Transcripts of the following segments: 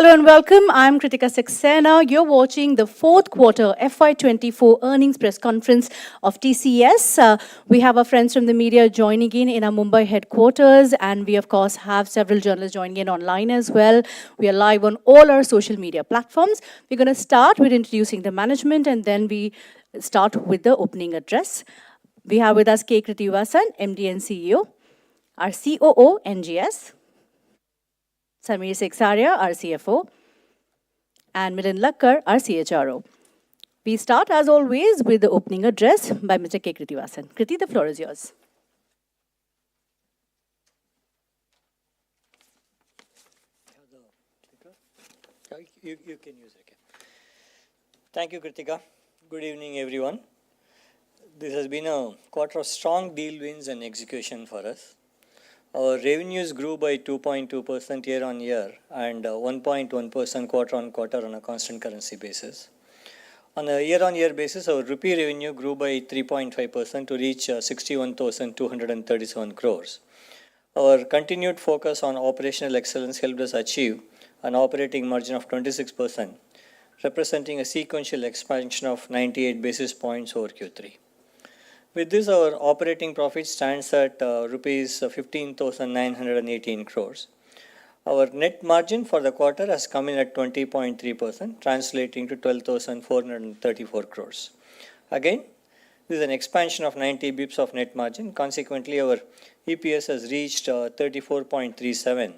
Hello and welcome. I'm Kritika Saxena. You're watching the fourth quarter FY24 earnings press conference of TCS. We have our friends from the media joining in our Mumbai headquarters, and we, of course, have several journalists joining in online as well. We are live on all our social media platforms. We're going to start with introducing the management, and then we start with the opening address. We have with us K. Krithivasan, MD and CEO, our COO, NGS, Samir Seksaria, our CFO, and Milind Lakkar, our CHRO. We start, as always, with the opening address by Mr. K. Krithivasan. Krithi, the floor is yours. You can use it. Thank you, Kritika. Good evening, everyone. This has been a quarter of strong deal wins and execution for us. Our revenues grew by 2.2% year on year and 1.1% quarter on quarter on a constant currency basis. On a year on year basis, our rupee revenue grew by 3.5% to reach 61,237 crores. Our continued focus on operational excellence helped us achieve an operating margin of 26%, representing a sequential expansion of 98 basis points over Q3. With this, our operating profit stands at rupees 15,918 crores. Our net margin for the quarter has come in at 20.3%, translating to 12,434 crores. Again, this is an expansion of 90 bips of net margin. Consequently, our EPS has reached 34.37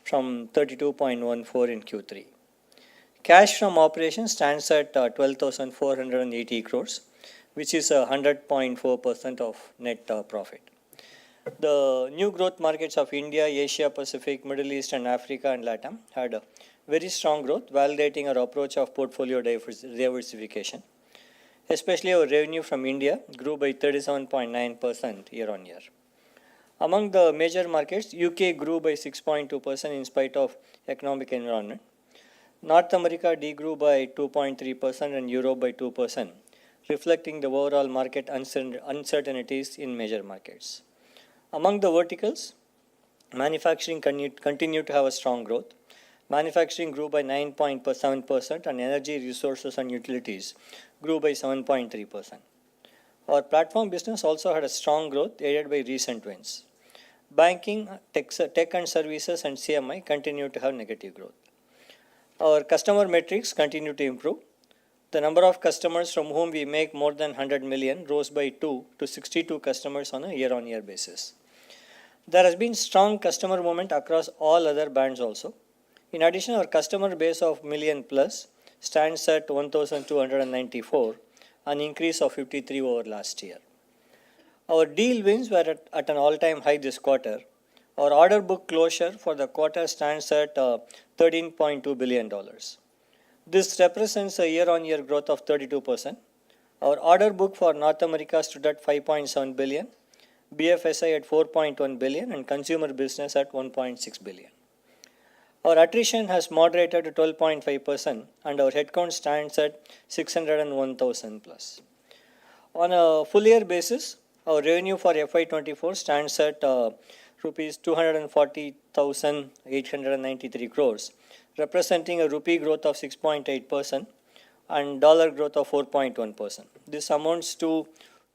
from 32.14 in Q3. Cash from operations stands at 12,480 crores, which is 100.4% of net profit. The new growth markets of India, Asia Pacific, Middle East and Africa and LATAM had a very strong growth, validating our approach of portfolio diversification. Especially our revenue from India grew by 37.9% year on year. Among the major markets, UK grew by 6.2% in spite of economic environment. North America degrew by 2.3% and Europe by 2%. Reflecting the overall market uncertainties in major markets. Among the verticals, manufacturing continued to have a strong growth. Manufacturing grew by 9.7% and energy, resources and utilities grew by 7.3%. Our platform business also had a strong growth aided by recent wins. Banking, tech and services and CMI continued to have negative growth. Our customer metrics continue to improve. The number of customers from whom we make more than 100 million rose by 2 to 62 customers on a year-on-year basis. There has been strong customer movement across all other bands also. In addition, our customer base of million plus stands at 1,294, an increase of 53 over last year. Our deal wins were at an all-time high this quarter. Our order book closure for the quarter stands at $13.2 billion. This represents a year-on-year growth of 32%. Our order book for North America stood at $5.7 billion, BFSI at $4.1 billion, and consumer business at $1.6 billion. Our attrition has moderated to 12.5%, and our headcount stands at 601,000 plus. On a full year basis, our revenue for FY24 stands at rupees 240,893 crores, representing a rupee growth of 6.8% and dollar growth of 4.1%. This amounts to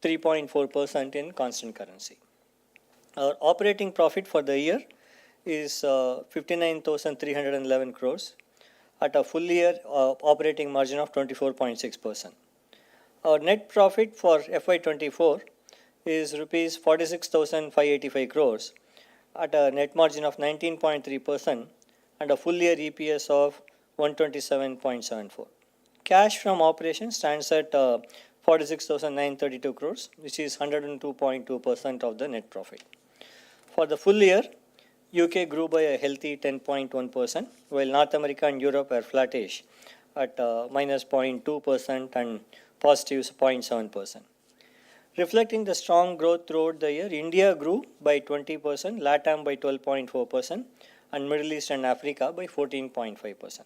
3.4% in constant currency. Our operating profit for the year is 59,311 crores at a full year operating margin of 24.6%. Our net profit for FY24 is rupees 46,585 crores at a net margin of 19.3%. And a full year EPS of 127.74. Cash from operations stands at 46,932 crores, which is 102.2% of the net profit. For the full year, UK grew by a healthy 10.1%, while North America and Europe were flattish at minus 0.2% and positive 0.7%. Reflecting the strong growth throughout the year, India grew by 20%, LATAM by 12.4%, and Middle East and Africa by 14.5%.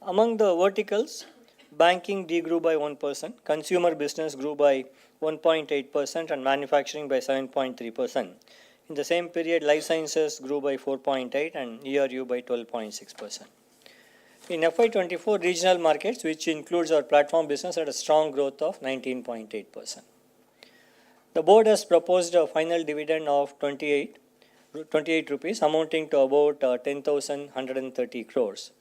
Among the verticals, banking degrew by 1%, consumer business grew by 1.8%, and manufacturing by 7.3%. In the same period, life sciences grew by 4.8% and ERU by 12.6%. In FY24, regional markets, which includes our platform business, had a strong growth of 19.8%. The board has proposed a final dividend of 28 rupees, amounting to about 10,130 crores.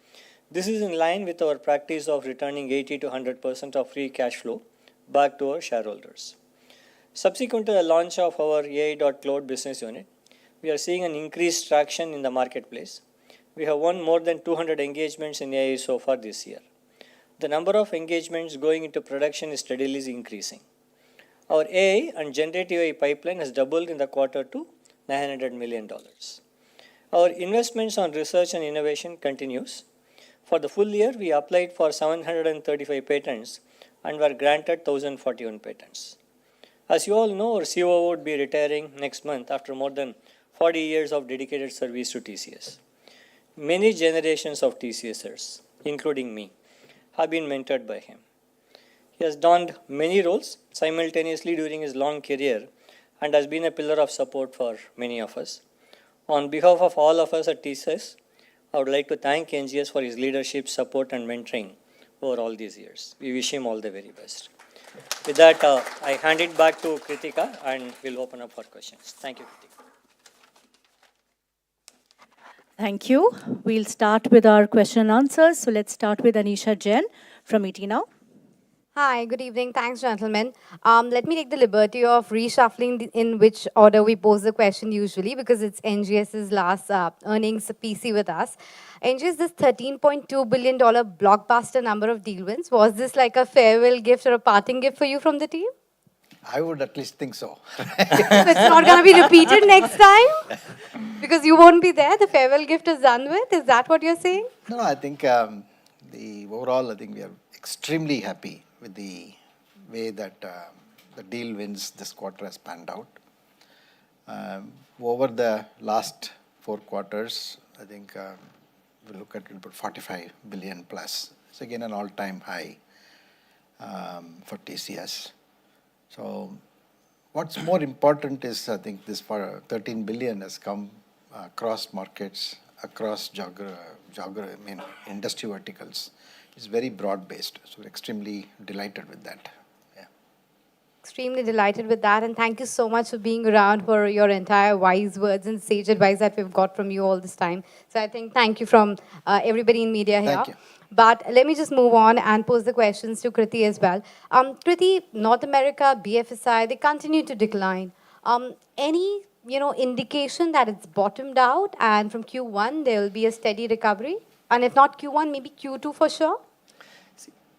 This is in line with our practice of returning 80 to 100% of free cash flow back to our shareholders. Subsequent to the launch of our AI.Cloud business unit, we are seeing an increased traction in the marketplace. We have won more than 200 engagements in AI so far this year. The number of engagements going into production is steadily increasing. Our AI and generative AI pipeline has doubled in the quarter to $900 million. Our investments on research and innovation continues. For the full year, we applied for 735 patents and were granted 1,041 patents. As you all know, our COO would be retiring next month after more than 40 years of dedicated service to TCS. Many generations of TCSers, including me, have been mentored by him. He has donned many roles simultaneously during his long career and has been a pillar of support for many of us. On behalf of all of us at TCS, I would like to thank NGS for his leadership, support, and mentoring over all these years. We wish him all the very best. With that, I hand it back to Kritika and we'll open up for questions. Thank you, Kritika. Thank you. We'll start with our question and answers. So let's start with Anisha Jain from ET Now. Hi, good evening. Thanks, gentlemen. Let me take the liberty of reshuffling in which order we pose the question usually, because it's NGS's last earnings PC with us. NGS, this $13.2 billion blockbuster number of deal wins, was this like a farewell gift or a parting gift for you from the team? I would at least think so. So it's not going to be repeated next time? Because you won't be there, the farewell gift is done with? Is that what you're saying? No, I think overall, I think we are extremely happy with the way that the deal wins this quarter has panned out. Over the last 4 quarters, I think we look at about 45 billion plus. It's again an all-time high for TCS. So what's more important is, I think this 13 billion has come across markets, across industry verticals. It's very broad-based, so we're extremely delighted with that. Yeah. Extremely delighted with that, and thank you so much for being around for your entire wise words and sage advice that we've got from you all this time. So I think thank you from everybody in media here. Thank you. But let me just move on and pose the questions to Kriti as well. Kriti, North America, BFSI, they continue to decline. Any indication that it's bottomed out and from Q1 there will be a steady recovery? And if not Q1, maybe Q2 for sure?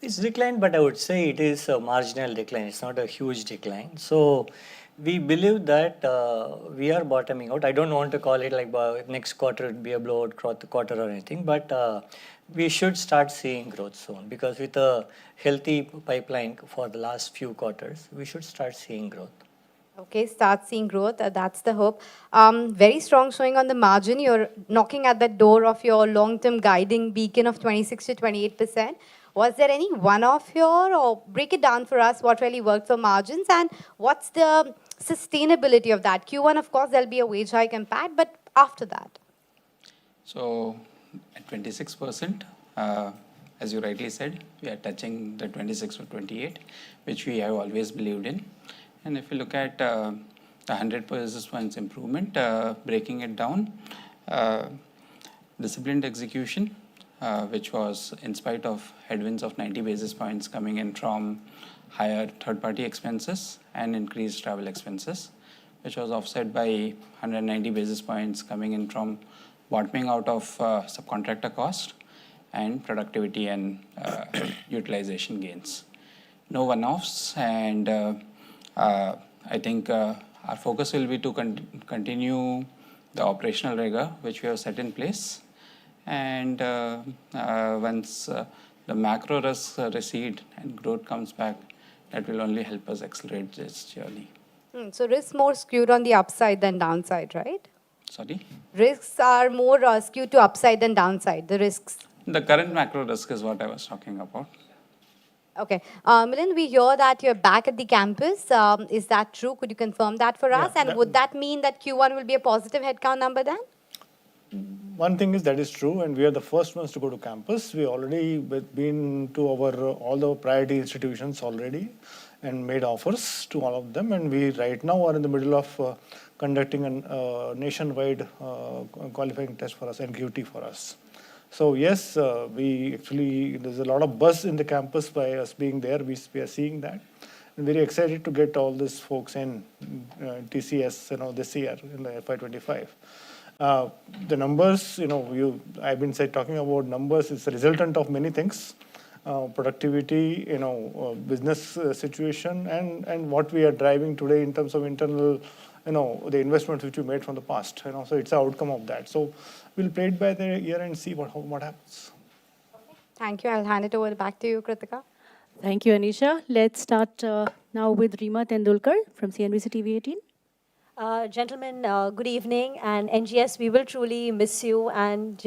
It's declined, but I would say it is a marginal decline. It's not a huge decline. So we believe that we are bottoming out. I don't want to call it like next quarter would be a blowout quarter or anything, but we should start seeing growth soon, because with a healthy pipeline for the last few quarters, we should start seeing growth. Okay, start seeing growth. That's the hope. Very strong showing on the margin. You're knocking at the door of your long-term guiding beacon of 26 to 28%. Was there any one-off here, or break it down for us what really worked for margins and what's the sustainability of that? Q1, of course, there'll be a wage hike impact, but after that? So at 26%, as you rightly said, we are touching the 26 or 28, which we have always believed in. And if you look at the 100 basis points improvement, breaking it down, disciplined execution, which was in spite of headwinds of 90 basis points coming in from higher third-party expenses and increased travel expenses, which was offset by 190 basis points coming in from bottoming out of subcontractor cost and productivity and utilization gains. No one-offs, and I think our focus will be to continue the operational rigor which we have set in place. And once the macro risks recede and growth comes back, that will only help us accelerate this journey. So risks more skewed on the upside than downside, right? Sorry? Risks are more skewed to upside than downside, the risks. The current macro risk is what I was talking about. Okay. Milind, we hear that you're back at the campus. Is that true? Could you confirm that for us? And would that mean that Q1 will be a positive headcount number then? one thing is that is true, and we are the first ones to go to campus. We already been to our all the priority institutions already, and made offers to all of them. And we right now are in the middle of conducting a nationwide qualifying test for us, NQT for us. So yes, there's a lot of buzz in the campus by us being there. We are seeing that. I'm very excited to get all these folks in TCS, this year in the FY25. The numbers, I've been talking about numbers. It's a resultant of many things: productivity, business situation, and what we are driving today in terms of internal, the investments which we made from the past. So it's an outcome of that. So we'll play it by the ear and see what happens. Thank you. I'll hand it over back to you, Kritika. Thank you, Anisha. Let's start now with Reema Tendulkar from CNBC TV 18. Gentlemen, good evening. And NGS, we will truly miss you. And,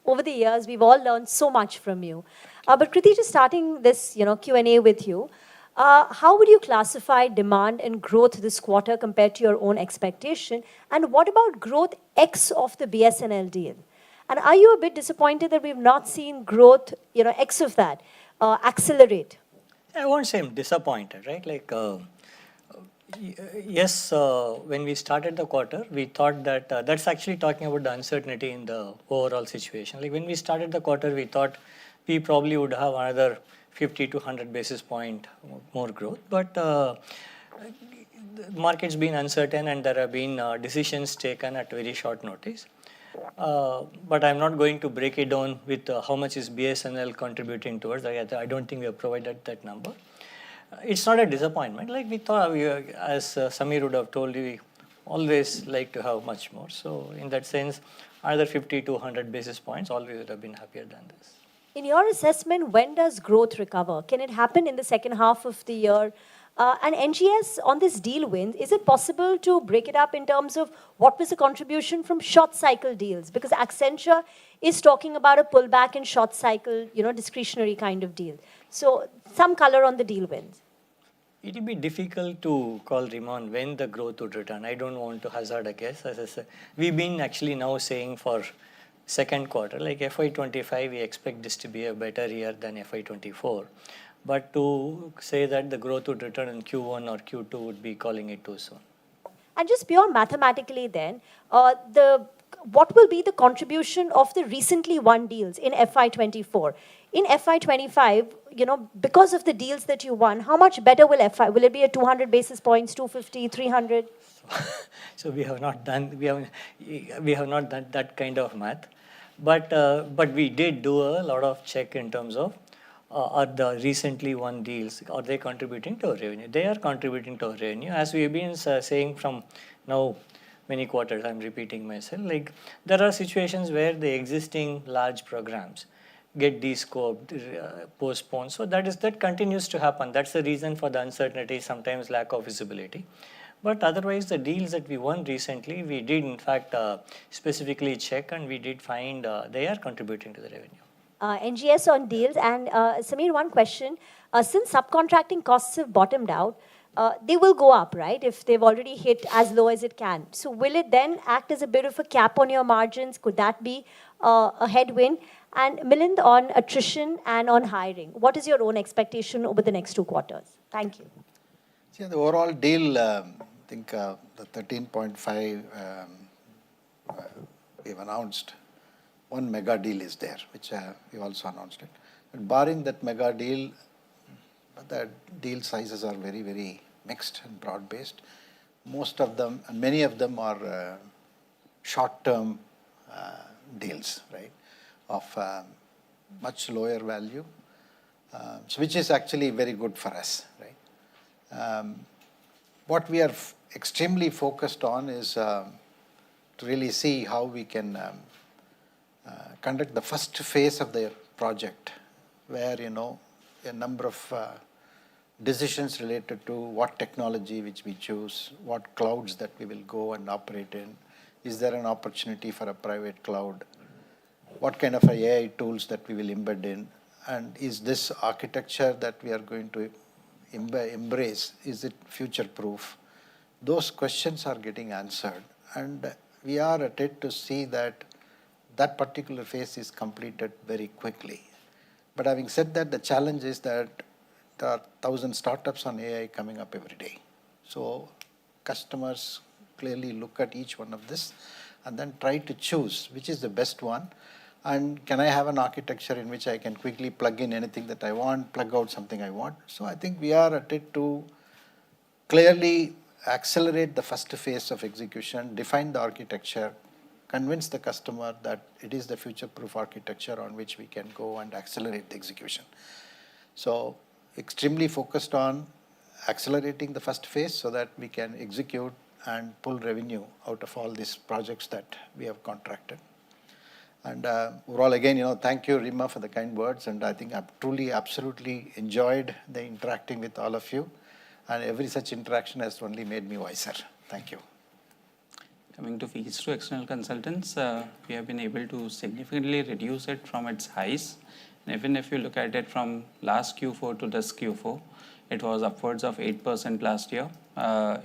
over the years, we've all learned so much from you. But Kriti, just starting this, Q&A with you, how would you classify demand and growth this quarter compared to your own expectation? And what about growth X of the BSNL deal? And are you a bit disappointed that we've not seen growth, X of that, accelerate? I won't say I'm disappointed, right? Yes, when we started the quarter, we thought that that's actually talking about the uncertainty in the overall situation. Like when we started the quarter, we thought we probably would have another 50 to 100 basis point more growth. But the market's been uncertain and there have been decisions taken at very short notice. But I'm not going to break it down with how much is BSNL contributing towards. I don't think we have provided that number. It's not a disappointment. Like we thought, as Samir would have told you, we always like to have much more. So in that sense, either 50 to 100 basis points, always would have been happier than this. In your assessment, when does growth recover? Can it happen in the second half of the year? And NGS, on this deal wins, is it possible to break it up in terms of what was the contribution from short cycle deals? Because Accenture is talking about a pullback in short cycle, discretionary kind of deal. So some color on the deal wins. It will be difficult to call Reema when the growth would return. I don't want to hazard a guess. As I said, we've been actually now saying for second quarter, like FY25, we expect this to be a better year than FY24. But to say that the growth would return in Q1 or Q2 would be calling it too soon. And just pure mathematically then, what will be the contribution of the recently won deals in FY24? In FY25, because of the deals that you won, how much better will it be a 200 basis points, 250, 300? So we have not done that kind of math. But we did do a lot of check in terms of are the recently won deals, are they contributing to our revenue? They are contributing to our revenue. As we've been saying from now many quarters, I'm repeating myself, like there are situations where the existing large programs get de-scoped, postponed. So that continues to happen. That's the reason for the uncertainty, sometimes lack of visibility. But otherwise, the deals that we won recently, we did in fact specifically check and we did find they are contributing to the revenue. NGS on deals. And Samir, one question. Since subcontracting costs have bottomed out, they will go up, right? If they've already hit as low as it can. So will it then act as a bit of a cap on your margins? Could that be a headwind? And Milind, on attrition and on hiring, what is your own expectation over the next 2 quarters? Thank you. See, the overall deal, I think the 13.5 we've announced. One mega deal is there, which we also announced it. But barring that mega deal, the deal sizes are very, very mixed and broad-based. Most of them, and many of them are short-term deals, right, of much lower value, so which is actually very good for us, right. What we are extremely focused on is to really see how we can conduct the first phase of the project, where a number of decisions related to what technology which we choose, what clouds that we will go and operate in, is there an opportunity for a private cloud, what kind of AI tools that we will embed in, and is this architecture that we are going to embrace, is it future proof? Those questions are getting answered, and we are at it to see that that particular phase is completed very quickly. But having said that, the challenge is that there are 1,000 startups on AI coming up every day. So customers clearly look at each one of this and then try to choose which is the best one. And can I have an architecture in which I can quickly plug in anything that I want, plug out something I want? So I think we are at it to clearly accelerate the first phase of execution, define the architecture, convince the customer that it is the future-proof architecture on which we can go and accelerate the execution. So extremely focused on accelerating the first phase so that we can execute and pull revenue out of all these projects that we have contracted. And overall, again, thank you, Rima, for the kind words. And I think I've truly, absolutely enjoyed the interacting with all of you. And every such interaction has only made me wiser. Thank you. Coming to fees to external consultants, we have been able to significantly reduce it from its highs. And even if you look at it from last Q4 to this Q4, it was upwards of 8% last year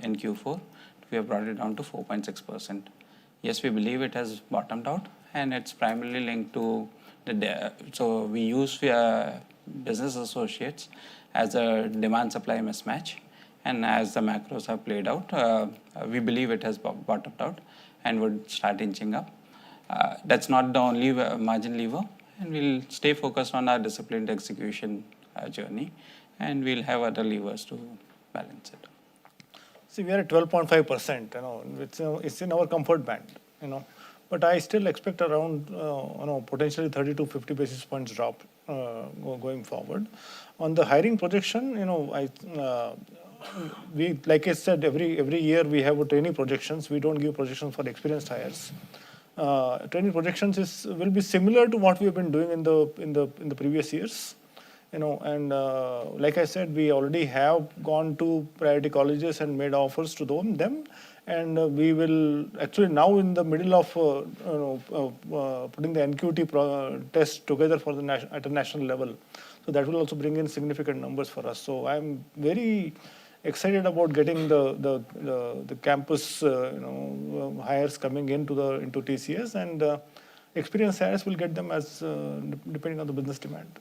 in Q4. We have brought it down to 4.6%. Yes, we believe it has bottomed out, and it's primarily linked to so we use business associates as a demand-supply mismatch. And as the macros have played out, we believe it has bottomed out and would start inching up. That's not the only margin lever, and we'll stay focused on our disciplined execution journey, and we'll have other levers to balance it. See, we are at 12.5%, it's in our comfort band, But I still expect around, potentially 30 to 50 basis points drop going forward. On the hiring projection, we, like I said, every year we have a trainee projections. We don't give projections for experienced hires. Trainee projections will be similar to what we have been doing in the previous years. And like I said, we already have gone to priority colleges and made offers to them. And we will actually now in the middle of putting the NQT test together for at a national level. So that will also bring in significant numbers for us. So I'm very excited about getting the campus hires coming into TCS, and experienced hires will get them as depending on the business demand.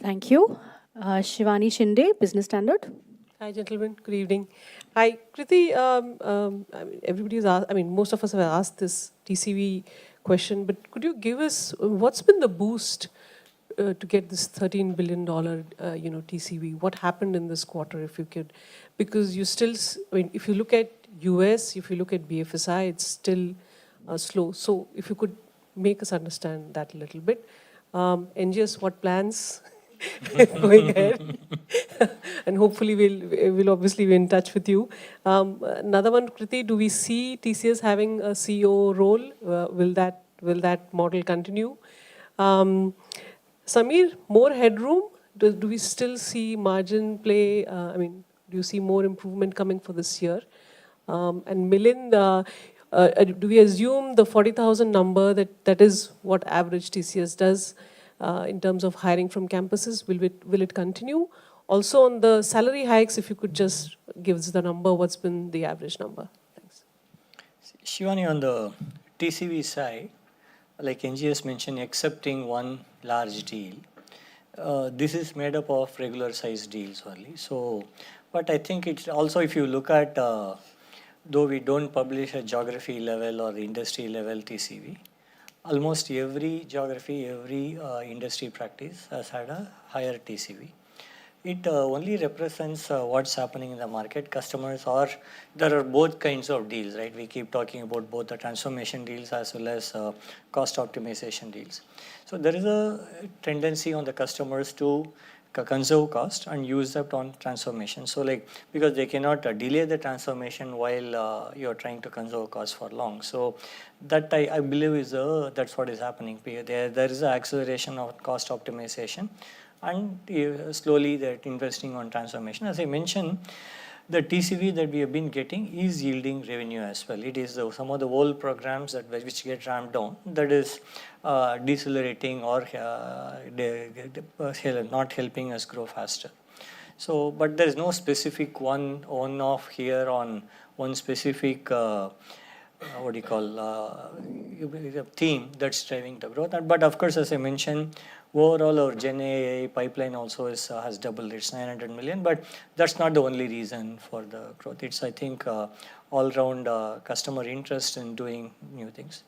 Thank you. Shivani Shinde, Business Standard. Hi, gentlemen. Good evening. Hi, Kriti. Everybody's asked, most of us have asked this TCV question, but could you give us what's been the boost to get this $13 billion, TCV? What happened in this quarter, if you could? Because you still, if you look at US, if you look at BFSI, it's still slow. So if you could make us understand that a little bit. NGS, what plans going ahead? And hopefully we'll obviously be in touch with you. Another one, Kriti, do we see TCS having a CEO role? Will that model continue? Samir, more headroom? Do we still see margin play? Do you see more improvement coming for this year? And Milind, do we assume the 40,000 number that is what average TCS does in terms of hiring from campuses? Will it continue? Also on the salary hikes, if you could just give us the number, what's been the average number? Thanks. Shivani, on the TCV side, like NGS mentioned, excepting one large deal, this is made up of regular size deals only. So, but I think it's also, if you look at, though we don't publish a geography level or industry level TCV, almost every geography, every industry practice has had a higher TCV. It only represents what's happening in the market. Customers there are both kinds of deals, right? We keep talking about both the transformation deals as well as cost optimization deals. So there is a tendency on the customers to conserve cost and use that on transformation. So because they cannot delay the transformation while you're trying to conserve cost for long. So that I believe that's what is happening. There is an acceleration of cost optimization, and slowly they're investing on transformation. As I mentioned, the TCV that we have been getting is yielding revenue as well. It is some of the old programs which get ramped down that is decelerating or not helping us grow faster. So, but there is no specific one-off here on one specific what do you call, a theme that's driving the growth. But of course, as I mentioned, overall our Gen AI pipeline also has doubled. It's 900 million, but that's not the only reason for the growth. It's, I think, all-round customer interest in doing new things.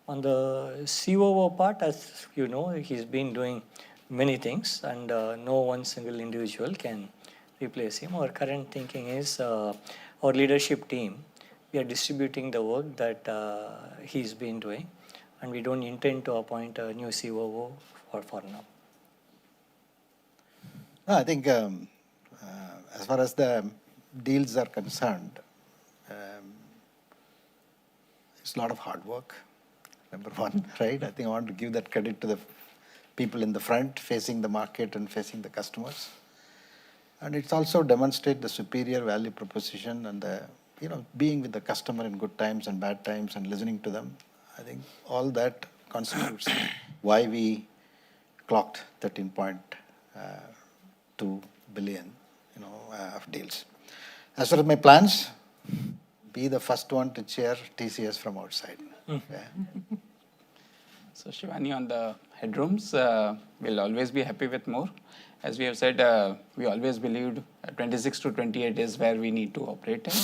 On the COO part, as you know, he's been doing many things, and no one single individual can replace him. Our current thinking is our leadership team, we are distributing the work that he's been doing, and we don't intend to appoint a new COO for now. No, I think as far as the deals are concerned, it's a lot of hard work, number one, right? I think I want to give that credit to the people in the front, facing the market and facing the customers. And it's also demonstrate the superior value proposition and the, being with the customer in good times and bad times and listening to them. I think all that constitutes why we clocked 13.2 billion, of deals. As far as my plans, be the first one to chair TCS from outside. Yeah. So Shivani, on the headrooms, we'll always be happy with more. As we have said, we always believed 26 to 28 is where we need to operate in.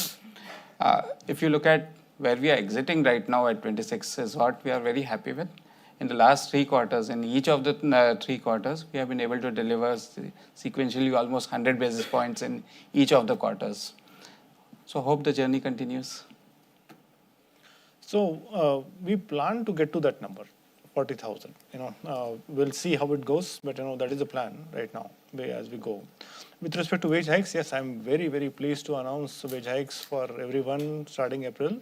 If you look at where we are exiting right now at 26 is what we are very happy with. In the last 3 quarters, in each of the 3 quarters, we have been able to deliver sequentially almost 100 basis points in each of the quarters. So hope the journey continues. So we plan to get to that number, 40,000. We'll see how it goes, but that is the plan right now as we go. With respect to wage hikes, yes, I'm very, very pleased to announce wage hikes for everyone starting April.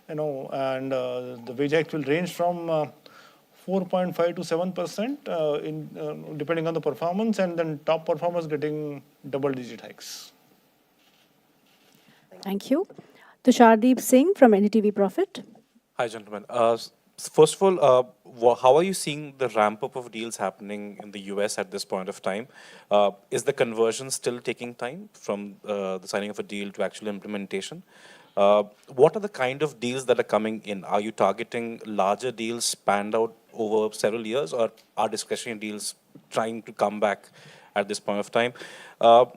And the wage hikes will range from 4.5 to 7% depending on the performance, and then top performers getting double-digit hikes. Thank you. Tushardeep Singh from NDTV Profit. Hi, gentlemen. First of all, how are you seeing the ramp up of deals happening in the US at this point of time? Is the conversion still taking time from the signing of a deal to actual implementation? What are the kind of deals that are coming in? Are you targeting larger deals spanned out over several years, or are discretionary deals trying to come back at this point of time? What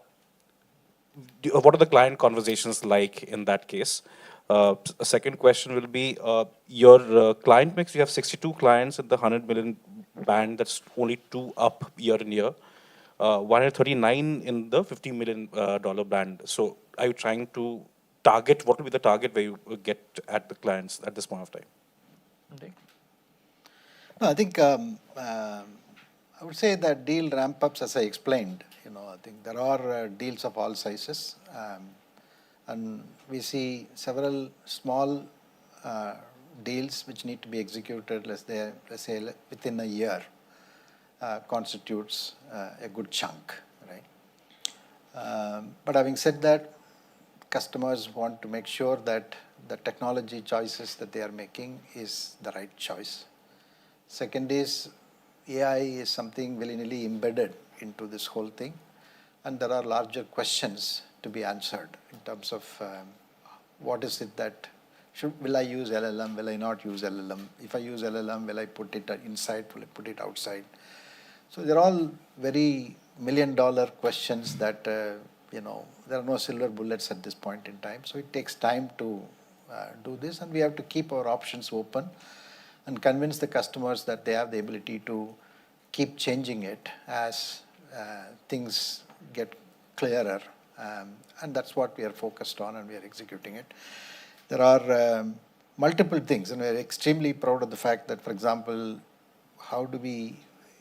are the client conversations like in that case? A second question will be, your client mix, you have 62 clients in the 100 million band, that's only 2 up year on year, 139 in the $50 million band. So are you trying to target, what will be the target where you get at the clients at this point of time? Okay. No, I think I would say that deal ramp-ups, as I explained, I think there are deals of all sizes. And we see several small deals which need to be executed, let's say within a year, constitutes a good chunk, right? But having said that, customers want to make sure that the technology choices that they are making is the right choice. Second is, AI is something willy-nilly embedded into this whole thing, and there are larger questions to be answered in terms of what is it that will I use LLM, will I not use LLM? If I use LLM, will I put it inside, will I put it outside? So they're all very million-dollar questions that, there are no silver bullets at this point in time. So it takes time to do this, and we have to keep our options open and convince the customers that they have the ability to keep changing it as things get clearer. And that's what we are focused on, and we are executing it. There are multiple things, and we are extremely proud of the fact that, for example, how do we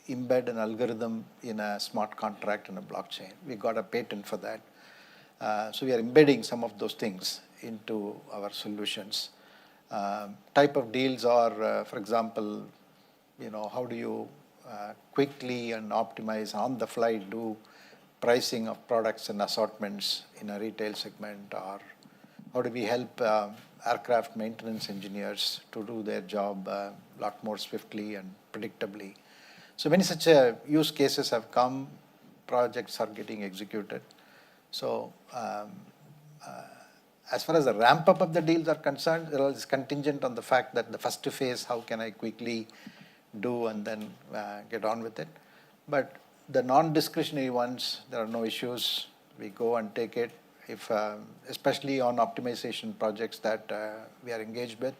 embed an algorithm in a smart contract in a blockchain? We got a patent for that. So we are embedding some of those things into our solutions. Type of deals are, for example, how do you quickly and optimize on the fly do pricing of products and assortments in a retail segment, or how do we help aircraft maintenance engineers to do their job a lot more swiftly and predictably. So many such use cases have come, projects are getting executed. So as far as the ramp up of the deals are concerned, it is contingent on the fact that the first phase, how can I quickly do and then get on with it. But the non-discretionary ones, there are no issues. We go and take it. If, especially on optimization projects that we are engaged with,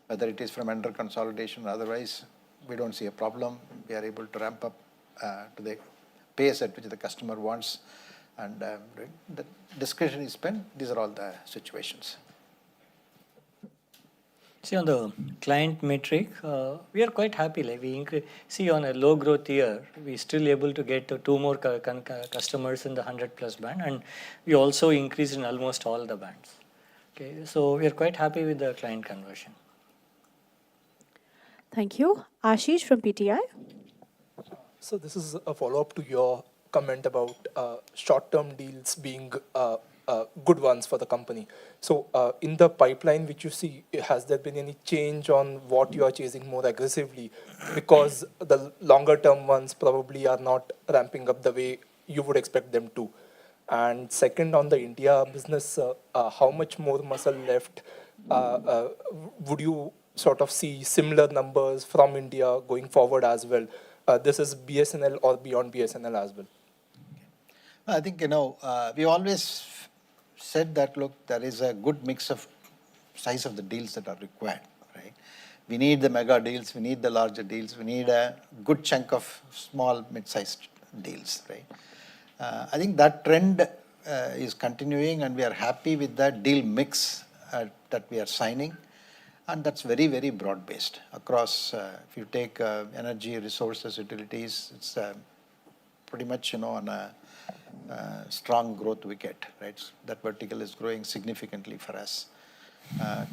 whether it is from vendor consolidation or otherwise, we don't see a problem. We are able to ramp up to the pace at which the customer wants. And the discretionary spend, these are all the situations. See, on the client metric, we are quite happy. Like see, on a low growth year, we still able to get to 2 more customers in the 100+ band, and we also increased in almost all the bands. Okay, so we are quite happy with the client conversion. Thank you. Ashish from PTI. So this is a follow-up to your comment about short-term deals being good ones for the company. So in the pipeline which you see, has there been any change on what you are chasing more aggressively? Because the longer-term ones probably are not ramping up the way you would expect them to. And second, on the India business, how much more muscle left? Would you sort of see similar numbers from India going forward as well? This is BSNL or beyond BSNL as well? I think, we always said that, look, there is a good mix of size of the deals that are required, right? We need the mega deals, we need the larger deals, we need a good chunk of small, mid-sized deals, right? I think that trend is continuing, and we are happy with that deal mix that we are signing. And that's very, very broad-based across, if you take energy, resources, utilities, it's pretty much, on a strong growth wicket, right? That vertical is growing significantly for us.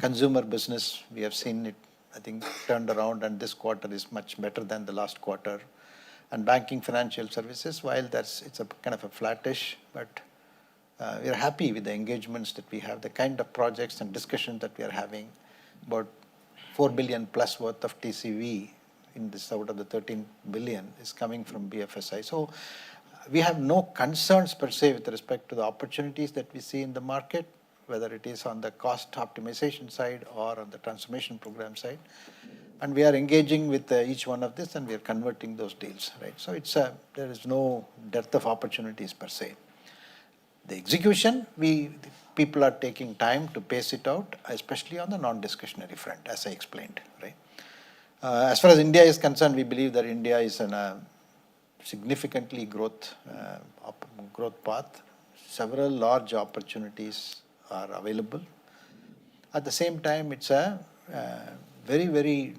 Consumer business, we have seen it, I think, turned around, and this quarter is much better than the last quarter. And banking, financial services, while it's a kind of a flattish, but we are happy with the engagements that we have, the kind of projects and discussions that we are having. About 4 billion plus worth of TCV in this out of the 13 billion is coming from BFSI. So we have no concerns per se with respect to the opportunities that we see in the market, whether it is on the cost optimization side or on the transformation program side. And we are engaging with each one of this, and we are converting those deals, right? So there is no dearth of opportunities per se. The execution, people are taking time to pace it out, especially on the non-discretionary front, as I explained, right? As far as India is concerned, we believe that India is in a significantly growth path. Several large opportunities are available. At the same time, it's a very, very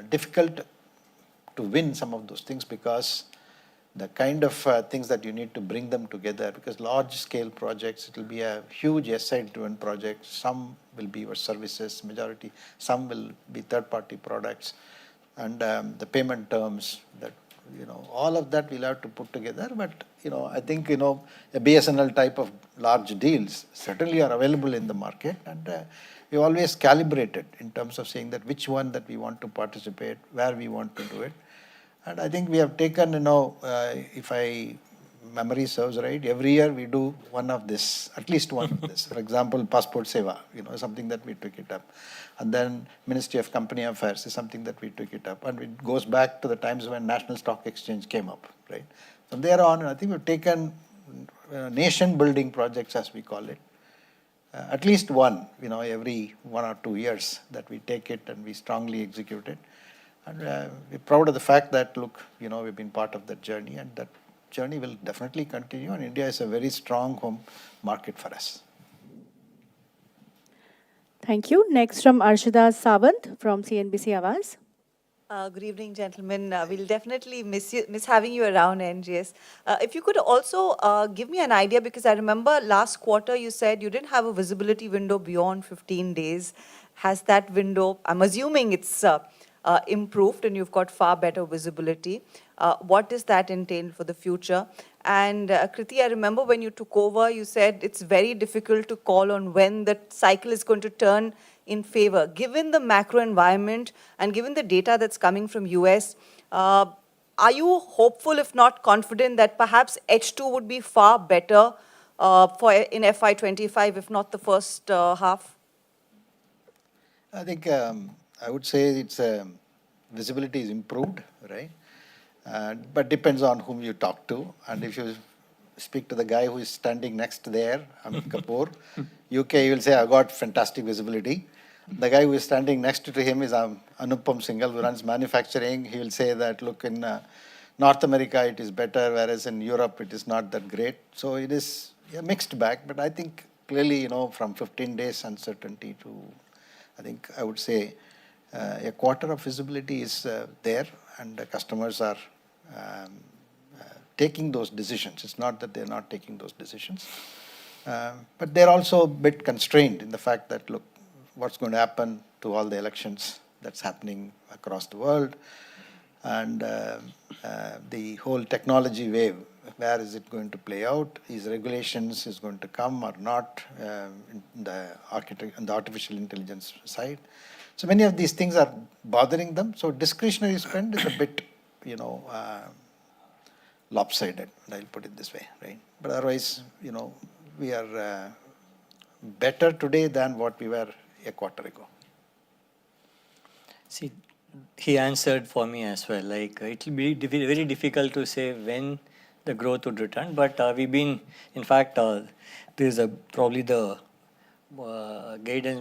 difficult to win some of those things, because the kind of things that you need to bring them together, because large scale projects, it will be a huge SI-driven project. Some will be your services, majority, some will be third-party products, and the payment terms that, all of that we'll have to put together. But, I think, a BSNL type of large deals certainly are available in the market, and we always calibrated in terms of saying that which one that we want to participate, where we want to do it. And I think we have taken, if memory serves right, every year we do one of this, at least one of this. For example, Passport Seva, something that we took it up. And then Ministry of Company Affairs is something that we took it up. And it goes back to the times when National Stock Exchange came up, right? From there on, I think we've taken nation-building projects, as we call it. At least one, every 1 or 2 years that we take it and we strongly execute it. And we're proud of the fact that, look, we've been part of that journey, and that journey will definitely continue. And India is a very strong home market for us. Thank you. Next from Arshada Sawant from CNBC Awaaz. Good evening, gentlemen. We'll definitely miss having you around, NGS. If you could also give me an idea, because I remember last quarter you said you didn't have a visibility window beyond 15 days. Has that window, I'm assuming it's improved and you've got far better visibility. What does that entail for the future? And Krithi, I remember when you took over, you said it's very difficult to call on when the cycle is going to turn in favor. Given the macro environment and given the data that's coming from US, are you hopeful, if not confident, that perhaps H2 would be far better for in FY25, if not the first half? I think I would say it's visibility is improved, right? But depends on whom you talk to. And if you speak to the guy who is standing next there, Amit Kapoor, UK, he will say, I got fantastic visibility. The guy who is standing next to him is Anupam Singhal, who runs manufacturing. He will say that, look, in North America it is better, whereas in Europe it is not that great. So it is a mixed bag. But I think clearly, from 15 days uncertainty to, I think I would say, a quarter of visibility is there, and the customers are taking those decisions. It's not that they're not taking those decisions. But they're also a bit constrained in the fact that, look, what's going to happen to all the elections that's happening across the world, and the whole technology wave, where is it going to play out? Is regulations is going to come or not in the artificial intelligence side? So many of these things are bothering them. So discretionary spend is a bit, lopsided, I'll put it this way, right? But otherwise, we are better today than what we were a quarter ago. See, he answered for me as well. Like, it will be very difficult to say when the growth would return. But we've been, in fact, this is probably the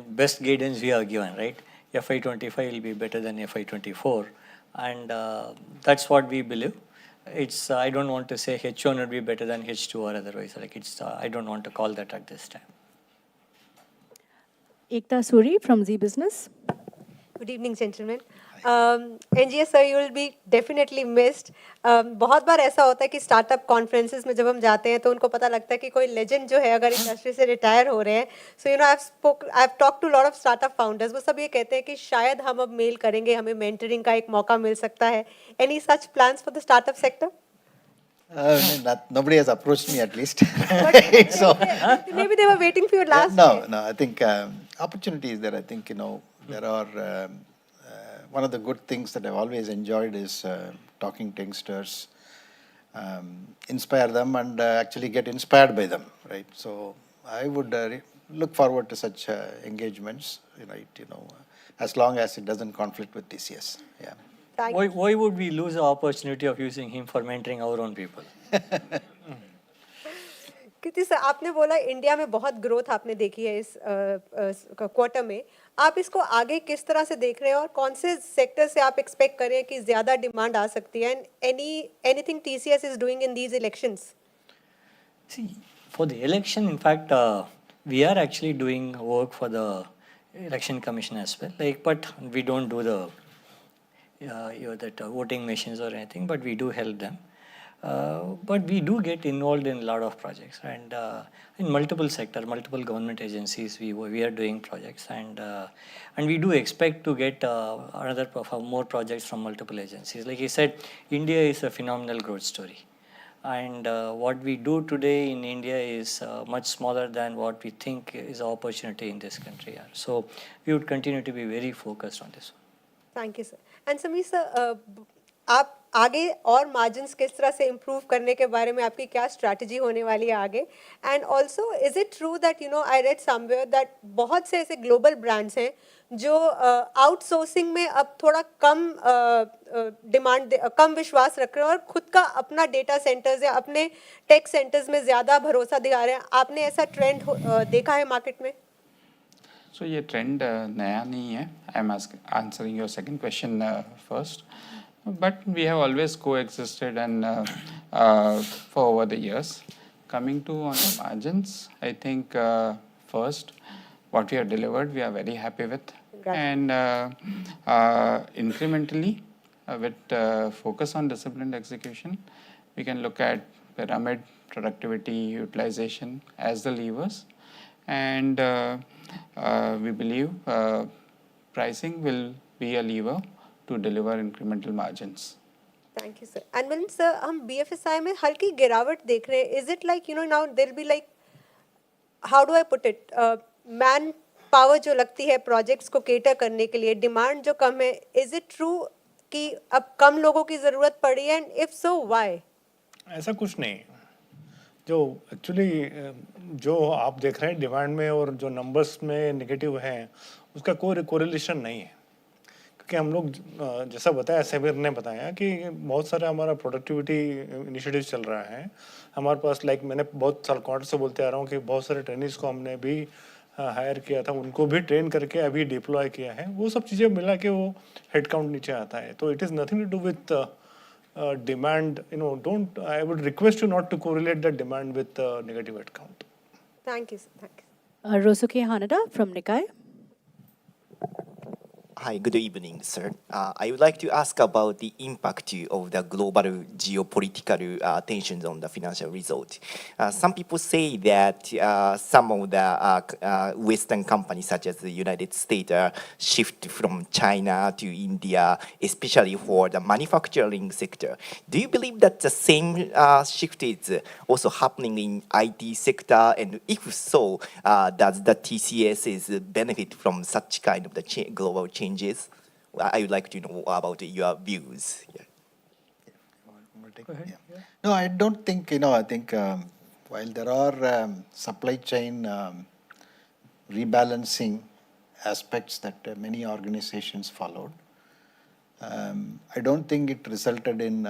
best guidance we have given, right? FY25 will be better than FY24. And that's what we believe. It's, I don't want to say H1 would be better than H2 or otherwise. Like, it's, I don't want to call that at this time. Ekta Suri from Zee Business. Good evening, gentlemen. NGS sir, you will be definitely missed. बहुत बार ऐसा होता है कि startup conferences में जब हम जाते हैं तो उनको पता लगता है कि कोई लेजेंड जो है अगर इंडस्ट्री से रिटायर हो रहे हैं. So I have talk to lot of startup founders. वो सब ये कहते हैं कि शायद हम अब मेल करेंगे, हमें मेंटरिंग का एक मौका मिल सकता है. Any such plans for the startup sector? Nobody has approached me, at least. So maybe they were waiting for your last. No, I think opportunity is there. I think there are. One of the good things that I've always enjoyed is talking to youngsters, inspire them, and actually get inspired by them, right? So I would look forward to such engagements, as long as it doesn't conflict with TCS. Yeah. Why would we lose the opportunity of using him for mentoring our own people? Kriti sir, आपने बोला India में बहुत growth आपने देखी है इस quarter में. आप इसको आगे किस तरह से देख रहे हैं और कौन से सेक्टर से आप एक्सपेक्ट कर रहे हैं कि ज़्यादा डिमांड आ सकती है? And anything TCS is doing in these elections? See, for the election, in fact, we are actually doing work for the election commission as well. Like, but we don't do the voting machines or anything, but we do help them. But we do get involved in a lot of projects, and in multiple sectors, multiple government agencies, we are doing projects, and we do expect to get more projects from multiple agencies. Like he said, India is a phenomenal growth story, and what we do today in India is much smaller than what we think is an opportunity in this country. So we would continue to be very focused on this one. Thank you, sir. And Sameer sir, आप आगे और margins किस तरह से improve करने के बारे में आपकी क्या स्ट्रैटेजी होने वाली है आगे? And also is it true that I read somewhere that बहुत से ऐसे ग्लोबल ब्रांड्स हैं जो आउटसोर्सिंग में अब थोड़ा कम विश्वास रख रहे हैं और खुद का अपना डेटा सेंटर्स या अपने टेक सेंटर्स में ज़्यादा भरोसा दिखा रहे हैं? आपने ऐसा ट्रेंड देखा है मार्केट में? So ये ट्रेंड नया नहीं है. I am answering your second question first. But we have always coexisted and for over the years. Coming to on the margins, I think first what we have delivered we are very happy with. And incrementally with focus on disciplined execution, we can look at pyramid, productivity, utilization as the levers. And we believe pricing will be a lever to deliver incremental margins. Thank you, sir. And when sir, हम BFSI में हल्की गिरावट देख रहे हैं. Is it like now there'll be like, how do I put it? Man power जो लगती है projects को cater करने के लिए, demand जो कम है. Is it true कि अब कम लोगों की ज़रूरत पड़ी है? And if so, why? ऐसा कुछ नहीं. जो एक्चुअली जो आप देख रहे हैं डिमांड में और जो नंबर्स में नेगेटिव हैं, उसका कोई कोरिलेशन नहीं है, क्योंकि हम लोग जैसा बताया, समीर ने बताया कि बहुत सारा हमारा प्रोडक्टिविटी इनिशिएटिव चल रहा है हमारे पास। लाइक मैंने बहुत साल क्वार्टर से बोलते आ रहा हूँ कि बहुत सारे ट्रेनिंग्स को हमने भी हायर किया था, उनको भी ट्रेन करके अभी डिप्लॉय किया है। वो सब चीज़ें मिला के वो हेड काउंट नीचे आता है। तो it is nothing to do with demand. Don't, I would request you not to correlate the demand with negative head count. Thank you, sir. Thank you. Rosuke Hanada from Nikkei. Hi, good evening, sir. I would like to ask about the impact of the global geopolitical tensions on the financial result. Some people say that some of the Western companies, such as the United States, shift from China to India, especially for the manufacturing sector. Do you believe that the same shift is also happening in IT sector? And if so, does the TCS is benefit from such kind of the global changes? I would like to know about your views. Yeah. Yeah. No, I don't think, I think while there are supply chain rebalancing aspects that many organizations followed, I don't think it resulted in,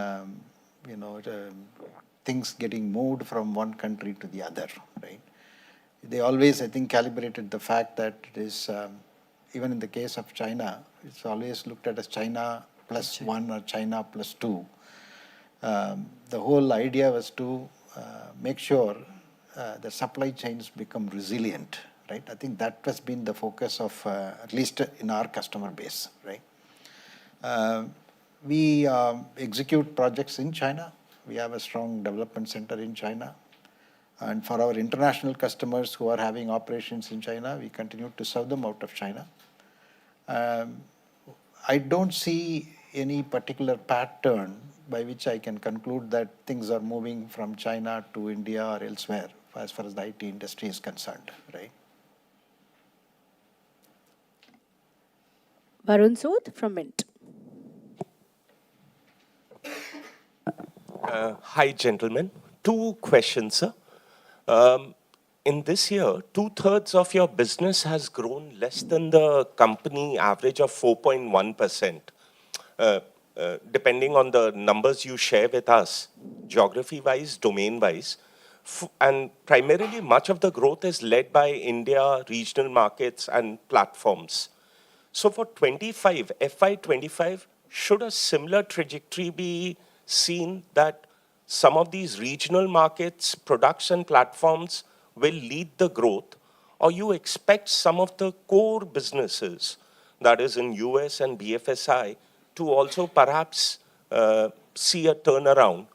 things getting moved from one country to the other, right? They always, I think, calibrated the fact that it is, even in the case of China, it's always looked at as China plus one or China plus two. The whole idea was to make sure the supply chains become resilient, right? I think that has been the focus of, at least in our customer base, right? We execute projects in China. We have a strong development center in China. And for our international customers who are having operations in China, we continue to serve them out of China. I don't see any particular pattern by which I can conclude that things are moving from China to India or elsewhere as far as the IT industry is concerned, right? Varun Sood from Mint. Hi, gentlemen. Two questions, sir. In this year, 2/3 of your business has grown less than the company average of 4.1%. Depending on the numbers you share with us, geography-wise, domain-wise, and primarily much of the growth is led by India, regional markets, and platforms. So for 25, FY25, should a similar trajectory be seen that some of these regional markets, products, and platforms will lead the growth, or you expect some of the core businesses, that is in US and BFSI, to also perhaps see a turnaround?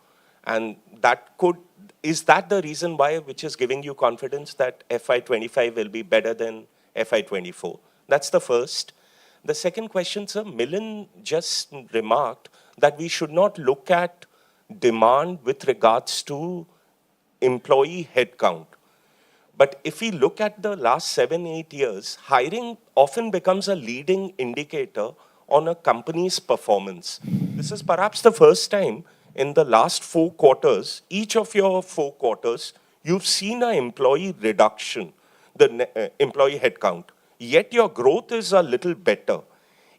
And is that the reason why, which is giving you confidence that FY25 will be better than FY24? That's the first. The second question, sir, Milind just remarked that we should not look at demand with regards to employee headcount. But if we look at the last 7-8 years, hiring often becomes a leading indicator on a company's performance. This is perhaps the first time in the last 4 quarters, each of your 4 quarters, you've seen an employee reduction, the employee headcount. Yet your growth is a little better.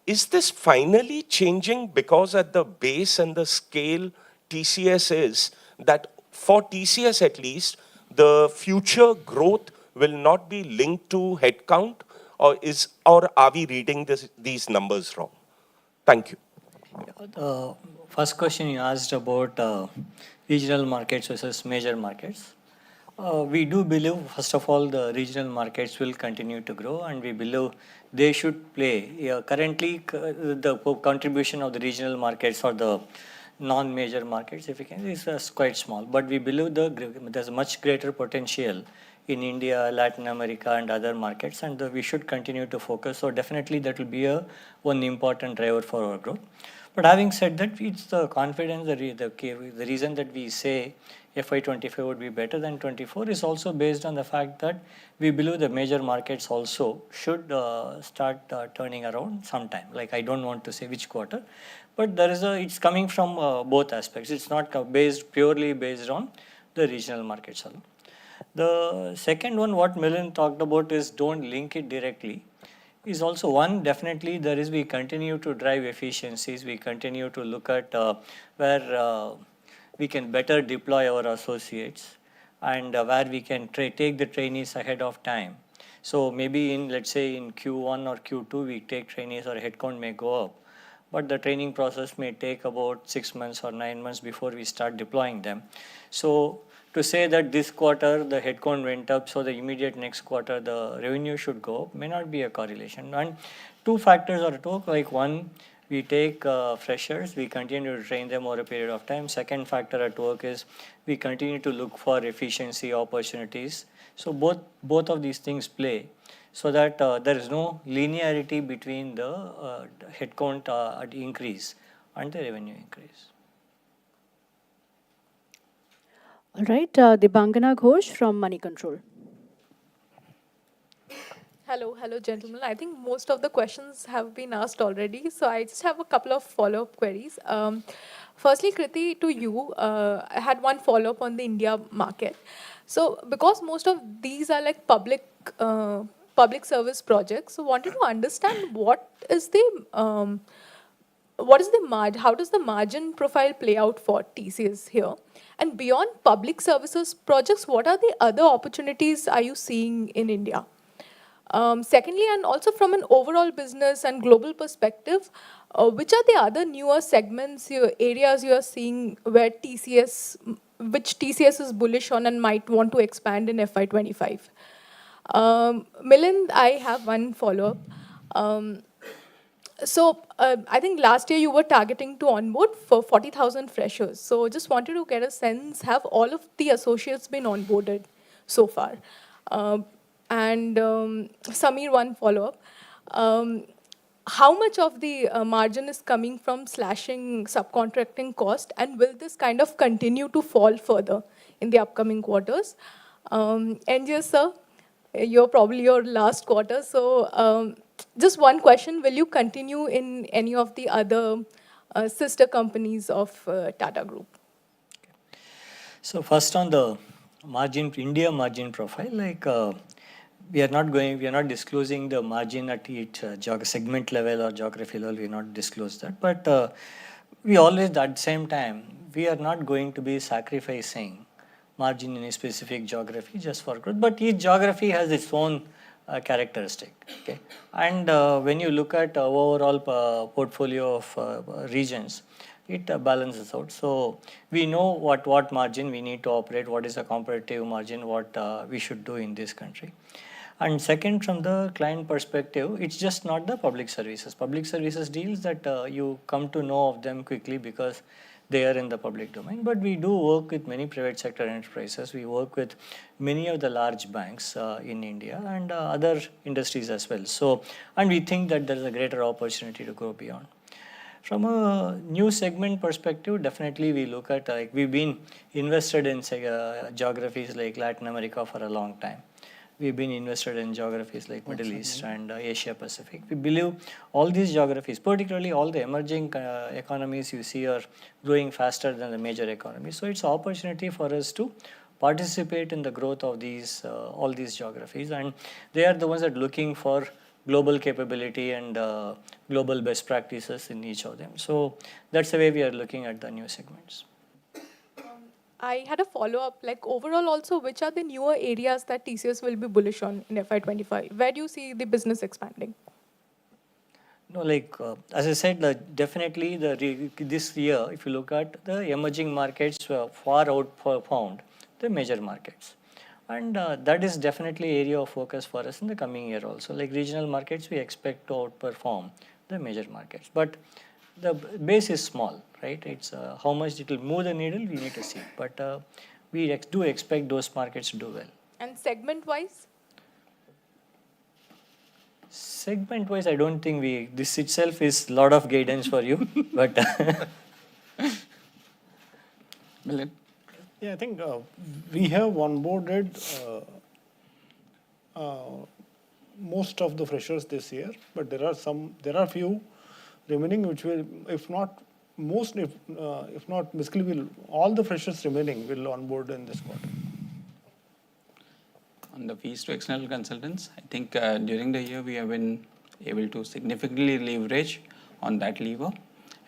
Is this finally changing because at the base and the scale TCS is, that for TCS at least, the future growth will not be linked to headcount, or are we reading these numbers wrong? Thank you. The first question you asked about regional markets versus major markets. We do believe, first of all, the regional markets will continue to grow, and we believe they should play. Currently, the contribution of the regional markets or the non-major markets, if you can, is quite small. But we believe there's much greater potential in India, Latin America, and other markets, and we should continue to focus. So definitely that will be one important driver for our growth. But having said that, it's the confidence, the reason that we say FY25 would be better than 24 is also based on the fact that we believe the major markets also should start turning around sometime. Like, I don't want to say which quarter, but it's coming from both aspects. It's not purely based on the regional markets alone. The second one, what Milind talked about, is don't link it directly. Is also one, definitely there is, we continue to drive efficiencies, we continue to look at where we can better deploy our associates, and where we can take the trainees ahead of time. So maybe in, let's say in Q1 or Q2, we take trainees, or headcount may go up, but the training process may take about 6 months or 9 months before we start deploying them. So to say that this quarter the headcount went up, so the immediate next quarter the revenue should go up, may not be a correlation. And two factors are at work, like one, we take freshers, we continue to train them over a period of time. Second factor at work is we continue to look for efficiency opportunities. So both of these things play, so that there is no linearity between the headcount increase and the revenue increase. All right, Dibangana Ghosh from Money Control. Hello, gentlemen. I think most of the questions have been asked already, so I just have a couple of follow-up queries. Firstly, Kriti, to you, I had one follow-up on the India market. So, because most of these are like public service projects, so wanted to understand what is the margin? How does the margin profile play out for TCS here? And beyond public services projects, what are the other opportunities are you seeing in India? Secondly, and also from an overall business and global perspective, which are the other newer segments, areas you are seeing where which TCS is bullish on and might want to expand in FY25? Milind, I have one follow-up. I think last year you were targeting to onboard for 40,000 freshers. So just wanted to get a sense, have all of the associates been onboarded so far? Samir, one follow-up. How much of the margin is coming from slashing subcontracting cost, and will this kind of continue to fall further in the upcoming quarters? NGS, sir, you're probably your last quarter, so just one question, will you continue in any of the other sister companies of Tata Group? So first on the margin, India margin profile, like we are not disclosing the margin at each segment level or geography level, we not disclose that. But we always, at the same time, we are not going to be sacrificing margin in a specific geography just for growth, but each geography has its own characteristic. Okay, and when you look at overall portfolio of regions, it balances out. So we know what margin we need to operate, what is a competitive margin, what we should do in this country. And second, from the client perspective, it's just not the public services. Public services deals that you come to know of them quickly because they are in the public domain. But we do work with many private sector enterprises. We work with many of the large banks in India and other industries as well. So, and we think that there is a greater opportunity to go beyond. From a new segment perspective, definitely we look at, like, we've been invested in geographies like Latin America for a long time. We've been invested in geographies like Middle East and Asia Pacific. We believe all these geographies, particularly all the emerging economies you see, are growing faster than the major economies. So it's an opportunity for us to participate in the growth of these all these geographies, and they are the ones that are looking for global capability and global best practices in each of them. So that's the way we are looking at the new segments. I had a follow-up, like overall also, which are the newer areas that TCS will be bullish on in FY25? Where do you see the business expanding? No, like as I said, definitely this year, if you look at the emerging markets, far outperformed the major markets. And that is definitely area of focus for us in the coming year also. Like regional markets, we expect to outperform the major markets. But the base is small, right? It's how much it will move the needle, we need to see. But we do expect those markets to do well. And segment-wise? Segment-wise, I don't think this itself is a lot of guidance for you. But yeah, I think we have onboarded most of the freshers this year, but there are few remaining which will, if not most, if not basically, will all the freshers remaining will onboard in this quarter. On the fees to external consultants, I think during the year we have been able to significantly leverage on that lever.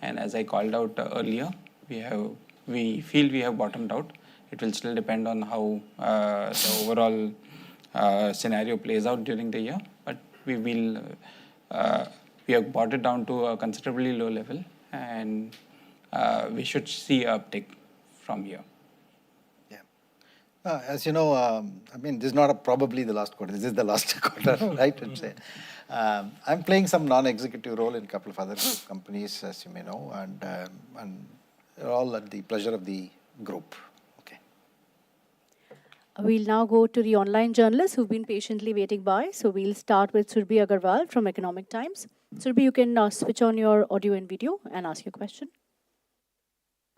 And as I called out earlier, we feel we have bottomed out. It will still depend on how the overall scenario plays out during the year. But we have brought it down to a considerably low level, and we should see an uptick from here. As you know, I mean, this is not probably the last quarter. This is the last quarter, right? I'm playing some non-executive role in a couple of other companies, as you may know, and all at the pleasure of the group. Okay. We'll now go to the online journalists who've been patiently waiting by. So we'll start with Surbhi Agarwal from Economic Times. Surbhi, you can switch on your audio and video and ask your question.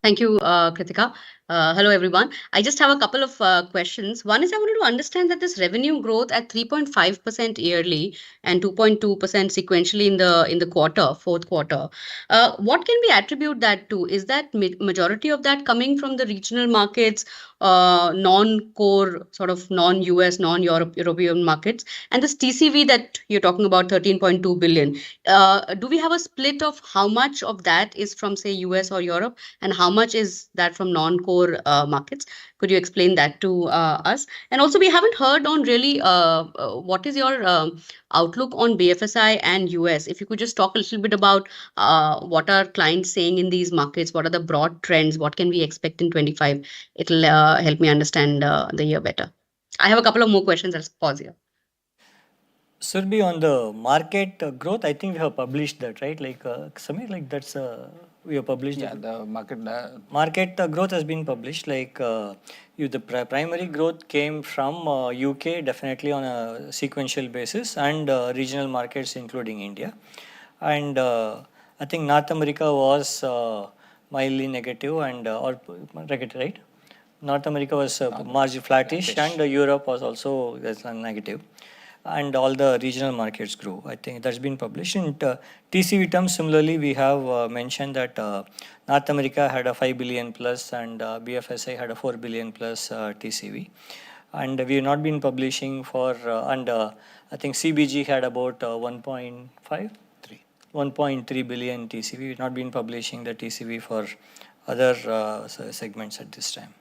Thank you, Kritika. Hello, everyone. I just have a couple of questions. One is I wanted to understand that this revenue growth at 3.5% yearly and 2.2% sequentially in the quarter, fourth quarter, what can we attribute that to? Is that majority of that coming from the regional markets, non-core, sort of non-US, non-European markets? And this TCV that you're talking about, 13.2 billion, do we have a split of how much of that is from, say, US or Europe, and how much is that from non-core markets? Could you explain that to us? And also, we haven't heard on really what is your outlook on BFSI and US. If you could just talk a little bit about what are clients saying in these markets, what are the broad trends, what can we expect in 25? It'll help me understand the year better. I have a couple of more questions. I'll pause here. Surbhi, on the market growth, I think we have published that, right? Like Samir, like that's we have published. Yeah, the market growth has been published. Like the primary growth came from UK, definitely on a sequential basis, and regional markets including India. And I think North America was mildly negative and or negative, right? North America was marginally flattish, and Europe was also negative. And all the regional markets grew. I think that's been published. In TCV terms, similarly, we have mentioned that North America had a 5 billion plus and BFSI had a 4 billion plus TCV. And we have not been publishing for, I think CBG had about 1.3 billion TCV. We have not been publishing the TCV for other segments at this time.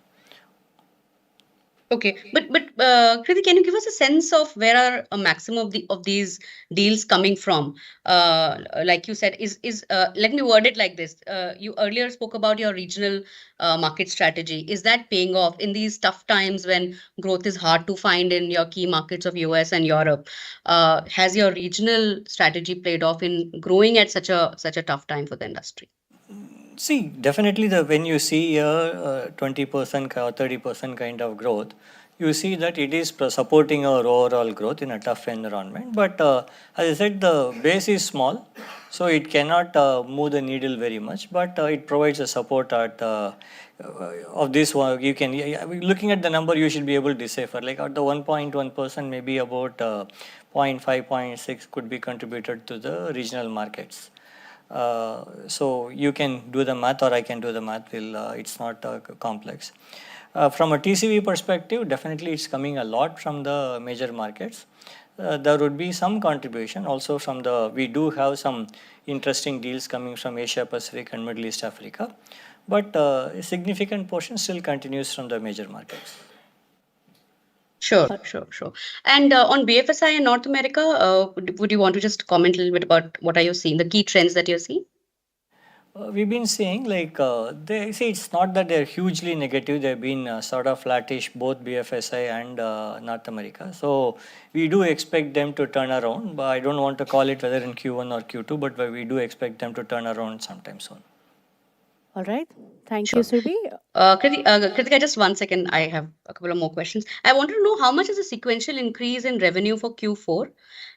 Okay, but Kriti, can you give us a sense of where are a maximum of these deals coming from? Like you said, let me word it like this. You earlier spoke about your regional market strategy. Is that paying off in these tough times when growth is hard to find in your key markets of US and Europe? Has your regional strategy played off in growing at such a tough time for the industry? See, definitely when you see a 20% or 30% kind of growth, you see that it is supporting our overall growth in a tough environment. But as I said, the base is small, so it cannot move the needle very much. But it provides a support at of this one. You can, looking at the number, you should be able to decipher. Like at the 1.1%, maybe about 0.5, 0.6 could be contributed to the regional markets. So you can do the math, or I can do the math. It's not complex. From a TCV perspective, definitely it's coming a lot from the major markets. There would be some contribution also from we do have some interesting deals coming from Asia Pacific and Middle East Africa, but a significant portion still continues from the major markets. Sure. And on BFSI in North America, would you want to just comment a little bit about what are you seeing, the key trends that you're seeing? We've been seeing they say it's not that they're hugely negative. They've been sort of flattish, both BFSI and North America. So we do expect them to turn around. But I don't want to call it whether in Q1 or Q2, but we do expect them to turn around sometime soon. All right. Thank you, Surbhi. Kritika, just 1 second. I have a couple of more questions. I wanted to know how much is the sequential increase in revenue for Q4?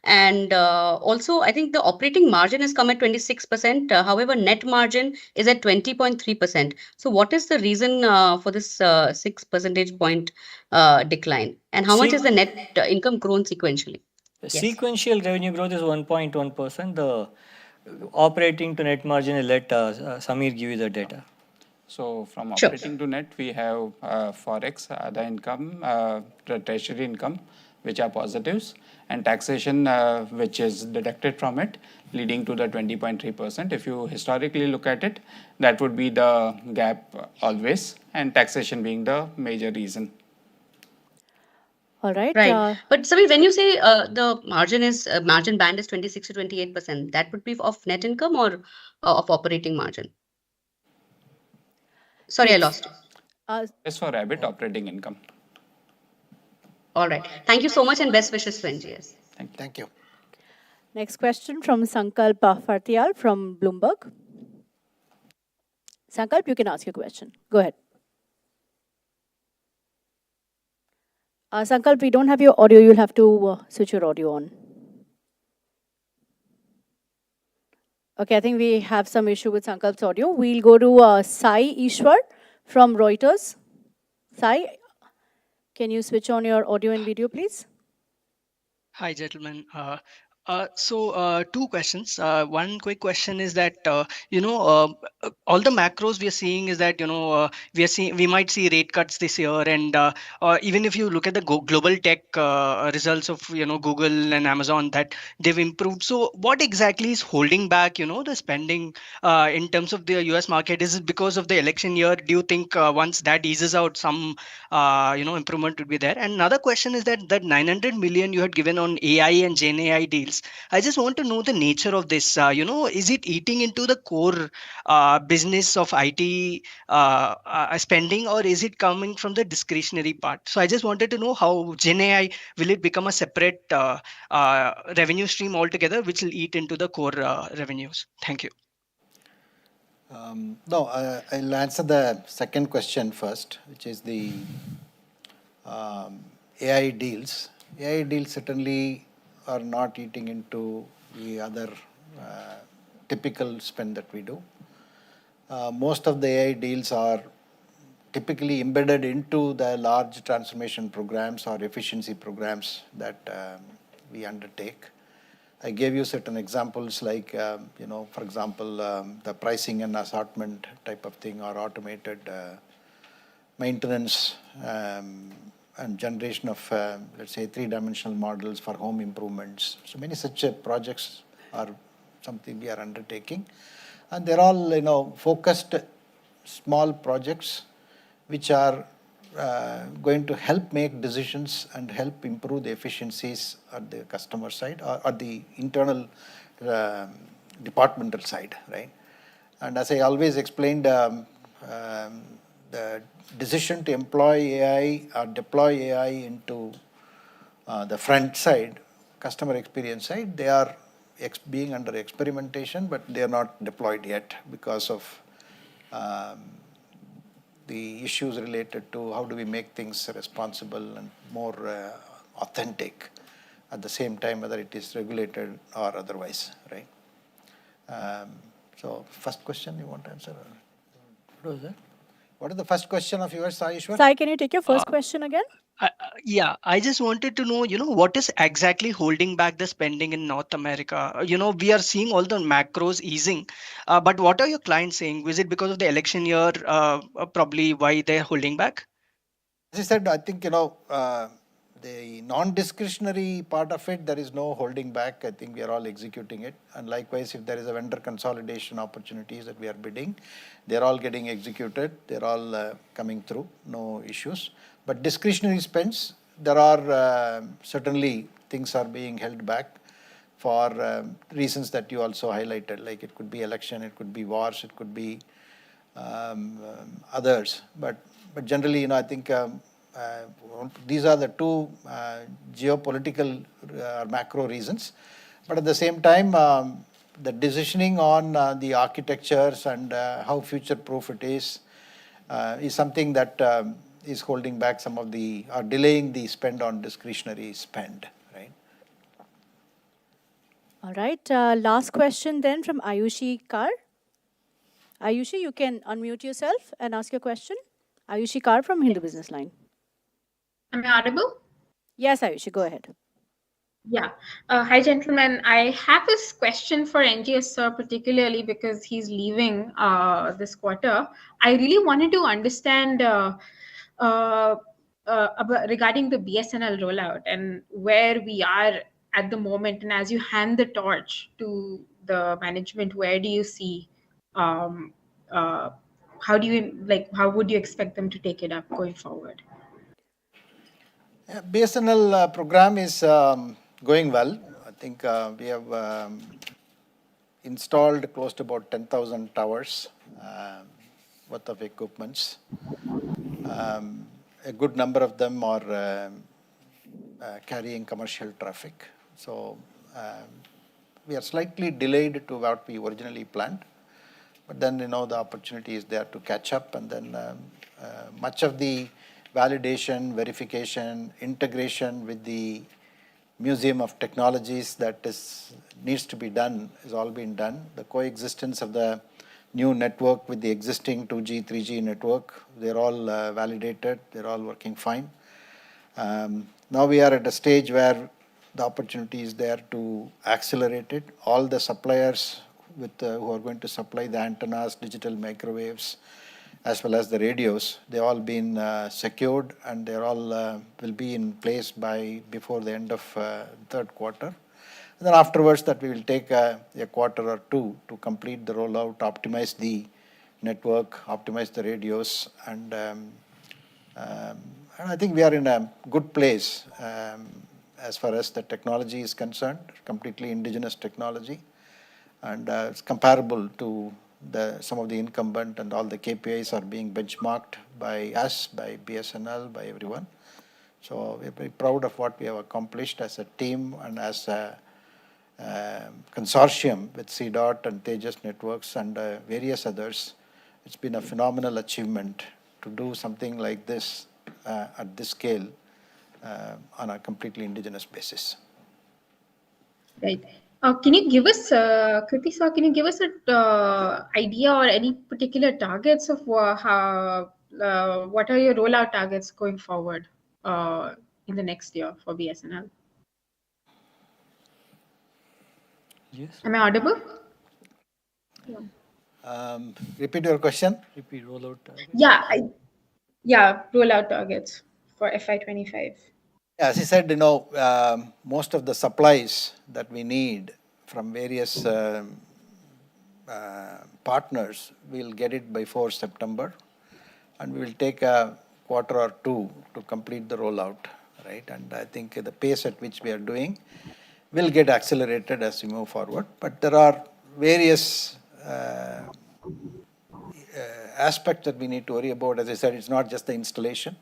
And also, I think the operating margin has come at 26%. However, net margin is at 20.3%. So what is the reason for this 6 percentage point decline? And how much is the net income grown sequentially? The sequential revenue growth is 1.1%. The Operating to net margin, I'll let Samir give you the data. So from Sure. operating to net, we have forex, other income, the treasury income, which are positives, and taxation, which is deducted from it, leading to the 20.3%. If you historically look at it, that would be the gap always, and taxation being the major reason. All right. Right. But Samir, when you say the margin is margin band is 26 to 28%, that would be of net income or of operating margin? Sorry, I lost you. As for EBIT, operating income. All right. Thank you so much and best wishes to NGS. Thank you. Next question from Sankalp Fartial from Bloomberg. Sankalp, you can ask your question. Go ahead. Sankalp, we don't have your audio. You'll have to switch your audio on. Okay, I think we have some issue with Sankalp's audio. We'll go to Sai Ishwar from Reuters. Sai, can you switch on your audio and video, please? Hi, gentlemen. Two questions. One quick question is that all the macros we are seeing is that we might see rate cuts this year, and even if you look at the global tech results of Google and Amazon, that they've improved. So what exactly is holding back the spending in terms of the US market? Is it because of the election year? Do you think once that eases out, some improvement would be there? And another question is that 900 million you had given on AI and Gen AI deals. I just want to know the nature of this. Is it eating into the core business of IT spending, or is it coming from the discretionary part? So I just wanted to know how Gen AI, will it become a separate revenue stream altogether, which will eat into the core revenues? Thank you. No, I'll answer the second question first, which is the AI deals. AI deals certainly are not eating into the other typical spend that we do. Most of the AI deals are typically embedded into the large transformation programs or efficiency programs that we undertake. I gave you certain examples like, for example, the pricing and assortment type of thing, or automated maintenance and generation of, let's say, three-dimensional models for home improvements. So many such projects are something we are undertaking. And they're all, focused small projects which are going to help make decisions and help improve the efficiencies at the customer side or at the internal departmental side, right? And as I always explained, the decision to employ AI or deploy AI into the front side, customer experience side, they are being under experimentation, but they are not deployed yet because of the issues related to how do we make things responsible and more authentic at the same time, whether it is regulated or otherwise, right? So first question you want to answer? What was that? What is the first question of yours, Sai Ishwar? Sai, can you take your first question again? Yeah, I just wanted to know, what is exactly holding back the spending in North America? We are seeing all the macros easing, but what are your clients saying? Is it because of the election year, probably why they're holding back? As I said, I think, the non-discretionary part of it, there is no holding back. I think we are all executing it. And likewise, if there is a vendor consolidation opportunities that we are bidding, they're all getting executed. They're all coming through, no issues. But discretionary spends, there are certainly things are being held back for reasons that you also highlighted, like it could be election, it could be wars, it could be others. But generally, I think these are the two geopolitical macro reasons. But at the same time, the decisioning on the architectures and how future-proof it is something that is holding back some of the, or delaying the spend on discretionary spend, right? All right. Last question then from Ayushi Kar. Ayushi, you can unmute yourself and ask your question. Ayushi Kar from Hindu Business Line. Am I audible? Yes, Ayushi, go ahead. Yeah. Hi, gentlemen. I have this question for NGS sir, particularly because he's leaving this quarter. I really wanted to understand uh, regarding the BSNL rollout and where we are at the moment. And as you hand the torch to the management, where do you see, um, uh, how do you how would you expect them to take it up going forward? Yeah, BSNL program is going well. I think we have installed close to about 10,000 towers worth of equipments. A good number of them are carrying commercial traffic. So we are slightly delayed to what we originally planned. But then, the opportunity is there to catch up, and then much of the validation, verification, integration with the Museum of Technologies that needs to be done is all been done. The coexistence of the new network with the existing 2G, 3G network, they're all validated, they're all working fine. Now we are at a stage where the opportunity is there to accelerate it. All the suppliers who are going to supply the antennas, digital microwaves, as well as the radios, they've all been secured, and they're all will be in place before the end of third quarter. And then afterwards, that we will take a quarter or two to complete the rollout, optimize the network, optimize the radios, and I think we are in a good place as far as the technology is concerned, completely indigenous technology, and it's comparable to some of the incumbent, and all the KPIs are being benchmarked by us, by BSNL, by everyone. So we're very proud of what we have accomplished as a team and as a consortium with CDOT and Tejas Networks and various others. It's been a phenomenal achievement to do something like this at this scale on a completely indigenous basis. Right. Can you give us, Kriti sir, can you give us an idea or any particular targets of what are your rollout targets going forward in the next year for BSNL? Yes. Am I audible? Repeat your question. Repeat rollout target. Yeah, rollout targets for FY25. As I said, most of the supplies that we need from various partners, we'll get it by 4 September, and we will take a quarter or two to complete the rollout, right? And I think the pace at which we are doing will get accelerated as we move forward. But there are various aspects that we need to worry about. As I said, it's not just the installation,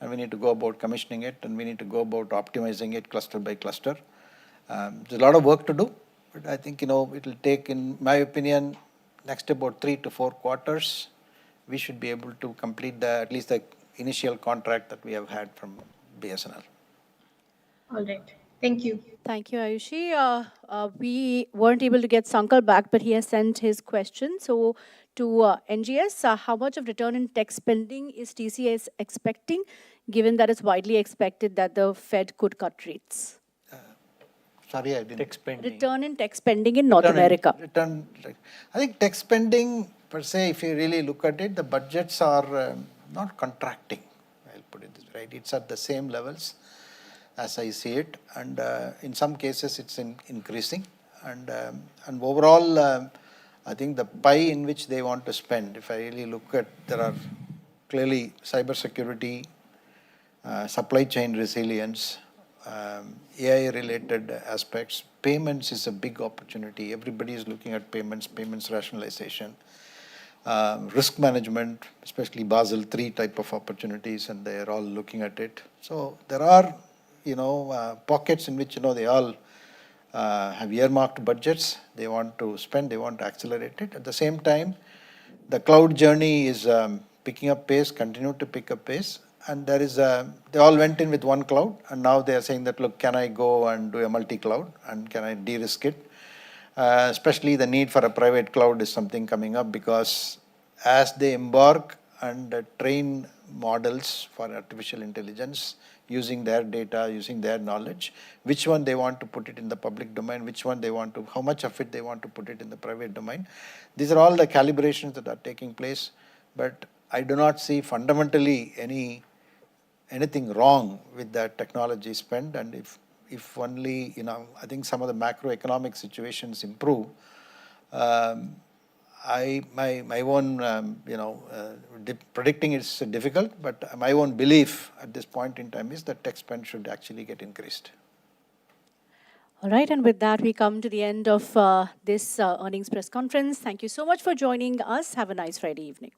and we need to go about commissioning it, and we need to go about optimizing it cluster by cluster. There's a lot of work to do, but I think, it will take, in my opinion, next about 3 to 4 quarters, we should be able to complete at least the initial contract that we have had from BSNL. All right. Thank you. Thank you, Ayushi. We weren't able to get Sankar back, but he has sent his question. So to NGS, how much of return in tech spending is TCS expecting, given that it's widely expected that the Fed could cut rates? Sorry, I didn't. Tech spending. Return in tech spending in North America. I think tech spending, per se, if you really look at it, the budgets are not contracting. I'll put it this way, right? It's at the same levels as I see it, and in some cases it's increasing, and overall I think the pie in which they want to spend, if I really look at, there are clearly cybersecurity, supply chain resilience, AI related aspects. Payments is a big opportunity. Everybody is looking at payments rationalization, risk management, especially Basel III type of opportunities, and they are all looking at it. So there are pockets in which they all have earmarked budgets. They want to spend, they want to accelerate it. At the same time, the cloud journey is picking up pace, continue to pick up pace, and there is they all went in with one cloud, and now they are saying that, look, can I go and do a multi-cloud, and can I de-risk it? Especially the need for a private cloud is something coming up, because as they embark and train models for artificial intelligence using their data, using their knowledge, which one they want to put it in the public domain, which one they want to, how much of it they want to put it in the private domain. These are all the calibrations that are taking place, but I do not see fundamentally anything wrong with that technology spend. And if only, I think some of the macroeconomic situations improve, my own, predicting is difficult, but my own belief at this point in time is that tech spend should actually get increased. All right, and with that, we come to the end of this earnings press conference. Thank you so much for joining us. Have a nice Friday evening.